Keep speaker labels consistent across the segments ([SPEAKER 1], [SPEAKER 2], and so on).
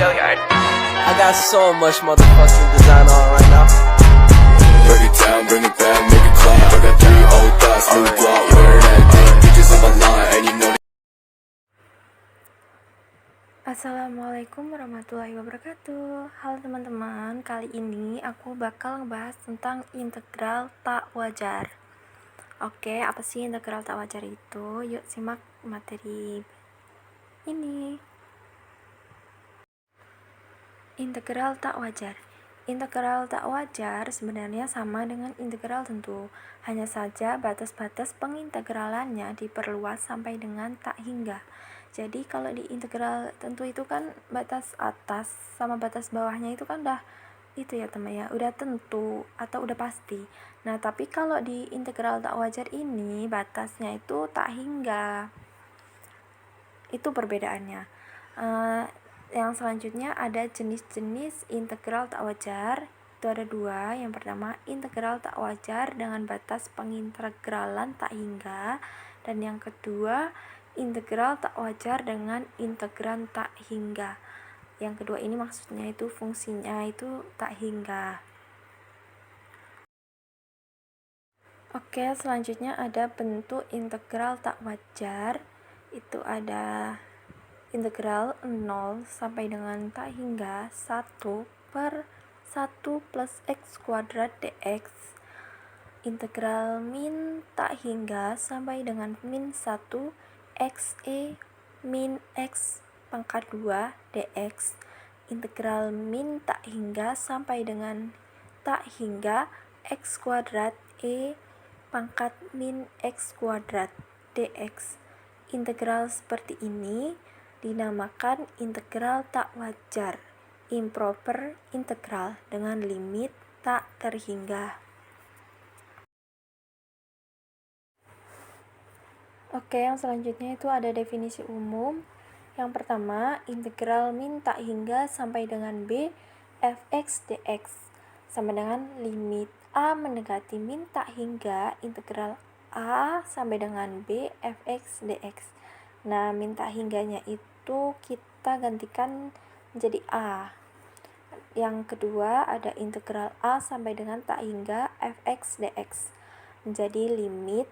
[SPEAKER 1] I got so much motherfucking design on right now.
[SPEAKER 2] Break it down, bring it back, make it clap. I got 3 old thoughts, new block, wear that thing. Bitches on my line, and you know.
[SPEAKER 3] Assalamualaikum warahmatullahi wabarakatuh. Halo teman-teman, kali ini aku bakal ngebahas tentang integral tak wajar. Oke, apa sih integral tak wajar itu? Yuk simak materi ini. Integral tak wajar. Integral tak wajar sebenarnya sama dengan integral tentu. Hanya saja batas-batas pengintegralannya diperluas sampai dengan tak hingga. Jadi kalau di integral tentu itu kan batas atas sama batas bawahnya itu kan udah itu ya teman ya, udah tentu atau udah pasti. Nah, tapi kalau di integral tak wajar ini batasnya itu tak hingga. Itu perbedaannya. Yang selanjutnya ada jenis-jenis integral tak wajar. Itu ada 2. Yang pertama integral tak wajar dengan batas pengintegralan tak hingga, dan yang kedua integral tak wajar dengan integran tak hingga. Yang kedua ini maksudnya itu fungsinya itu tak hingga. Oke, selanjutnya ada bentuk integral tak wajar. Itu ada integral 0 sampai dengan tak hingga 1 per 1 plus x kuadrat dx, integral min tak hingga sampai dengan min 1 xe min x pangkat 2 dx, integral min tak hingga sampai dengan tak hingga x kuadrat e pangkat min x kuadrat dx. Integral seperti ini dinamakan integral tak wajar, improper integral dengan limit tak terhingga. Oke, yang selanjutnya itu ada definisi umum. Yang pertama, integral min tak hingga sampai dengan b fx dx sama dengan limit a mendekati min tak hingga integral a sampai dengan b fx dx. Nah, min tak hingganya itu kita gantikan menjadi a. Yang kedua ada integral a sampai dengan tak hingga fx dx menjadi limit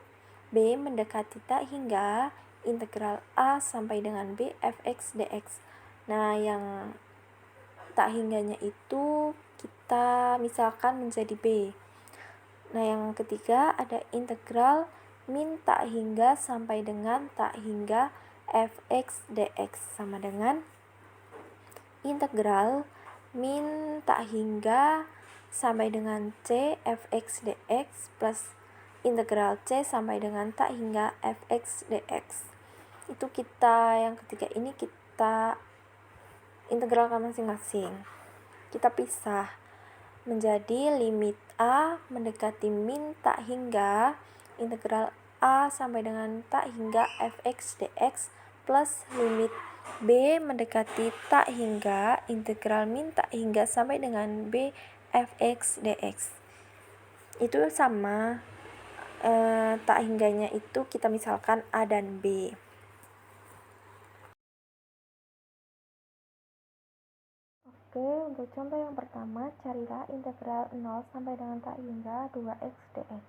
[SPEAKER 3] b mendekati tak hingga integral a sampai dengan b fx dx. Nah, yang tak hingganya itu kita misalkan menjadi b. Nah, yang ketiga ada integral min tak hingga sampai dengan tak hingga fx dx sama dengan integral min tak hingga sampai dengan c fx dx plus integral c sampai dengan tak hingga fx dx. Itu kita yang ketiga ini kita integralkan masing-masing. Kita pisah menjadi limit a mendekati min tak hingga integral a sampai dengan tak hingga fx dx plus limit b mendekati tak hingga integral min tak hingga sampai dengan b fx dx. Itu sama tak hingganya itu kita misalkan a dan b. Oke, untuk contoh yang pertama, carilah integral 0 sampai dengan tak hingga 2x dx.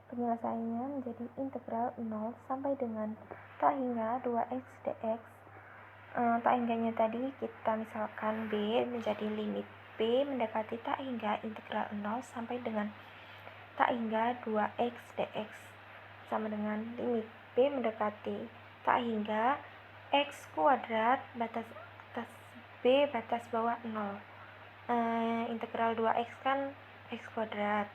[SPEAKER 3] Penyelesaiannya menjadi integral 0 sampai dengan tak hingga 2x dx. Tak hingganya tadi kita misalkan b menjadi limit b mendekati tak hingga integral 0 sampai dengan tak hingga 2x dx sama dengan limit b mendekati tak hingga x kuadrat batas atas b batas bawah 0. Integral 2x kan x kuadrat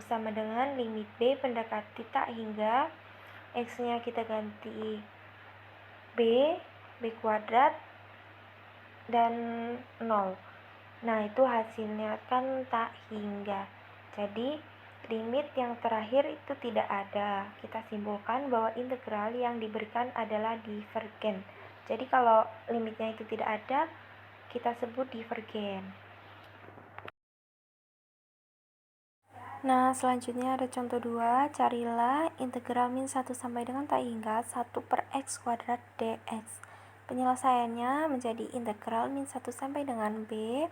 [SPEAKER 3] sama dengan limit b mendekati tak hingga x nya kita ganti b kuadrat dan 0. Nah, itu hasilnya kan tak hingga. Jadi limit yang terakhir itu tidak ada. Kita simpulkan bahwa integral yang diberikan adalah divergen. Jadi kalau limitnya itu tidak ada, kita sebut divergen. Nah, selanjutnya ada contoh 2, carilah integral min 1 sampai dengan tak hingga 1 per x kuadrat dx. Penyelesaiannya menjadi integral min 1 sampai dengan B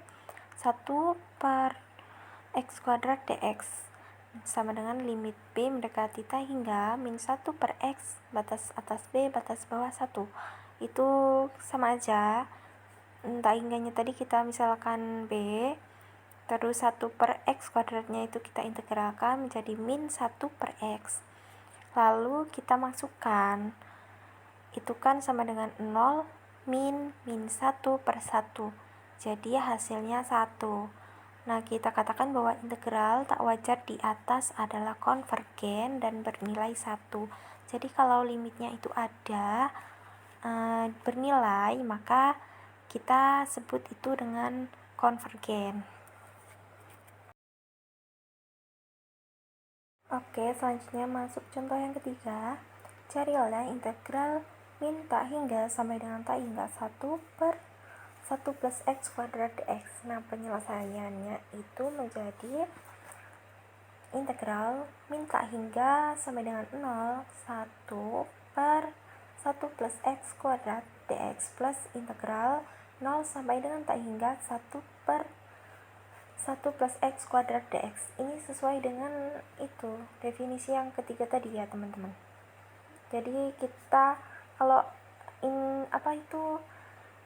[SPEAKER 3] 1 per x kuadrat dx sama dengan limit B mendekati tak hingga min 1 per x batas atas B batas bawah 1. Itu sama aja, tak hingganya tadi kita misalkan B, terus 1 per x kuadratnya itu kita integralkan menjadi min 1 per x. Lalu kita masukkan, itu kan sama dengan 0 min 1 per 1. Jadi hasilnya 1. Nah, kita katakan bahwa integral tak wajar di atas adalah konvergen dan bernilai 1. Jadi kalau limitnya itu ada bernilai, maka kita sebut itu dengan konvergen. Oke, selanjutnya masuk contoh yang ketiga. Carilah integral min tak hingga sampai dengan tak hingga 1 per 1 plus x kuadrat dx. Nah, penyelesaiannya itu menjadi integral min tak hingga sampai dengan 0 1 per 1 plus x kuadrat dx plus integral 0 sampai dengan tak hingga 1 per 1 plus x kuadrat dx. Ini sesuai dengan itu definisi yang ketiga tadi ya teman-teman. Jadi kita kalau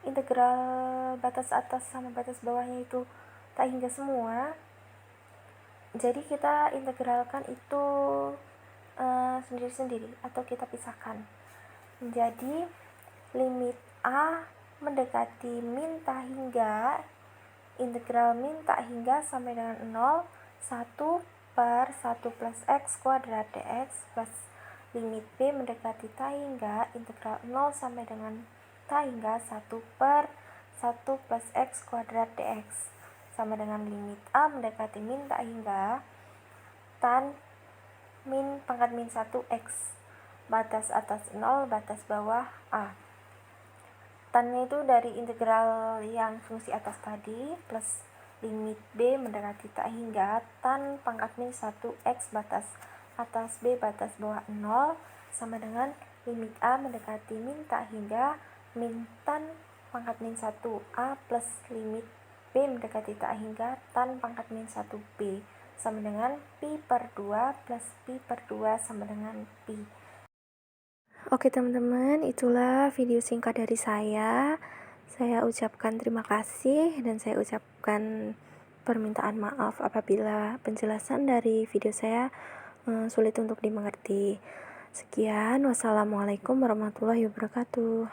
[SPEAKER 3] integral batas atas sama batas bawahnya itu tak hingga semua, jadi kita integralkan itu sendiri-sendiri atau kita pisahkan. Jadi limit A mendekati min tak hingga, integral min tak hingga sampai dengan 0 1 per 1 plus x kuadrat dx plus limit B mendekati tak hingga, integral 0 sampai dengan tak hingga 1 per 1 plus x kuadrat dx sama dengan limit A mendekati min tak hingga tan min pangkat min 1 x batas atas 0 batas bawah A. Tannya itu dari integral yang fungsi atas tadi plus limit B mendekati tak hingga tan pangkat min 1 x batas atas B batas bawah 0 sama dengan limit A mendekati min tak hingga min tan pangkat min 1A plus limit B mendekati tak hingga tan pangkat min 1B sama dengan pi per 2 plus pi per 2 sama dengan pi. Oke teman-teman, itulah video singkat dari saya. Saya ucapkan terima kasih dan saya ucapkan permintaan maaf apabila penjelasan dari video saya sulit untuk dimengerti. Sekian, wassalamualaikum warahmatullahi wabarakatuh.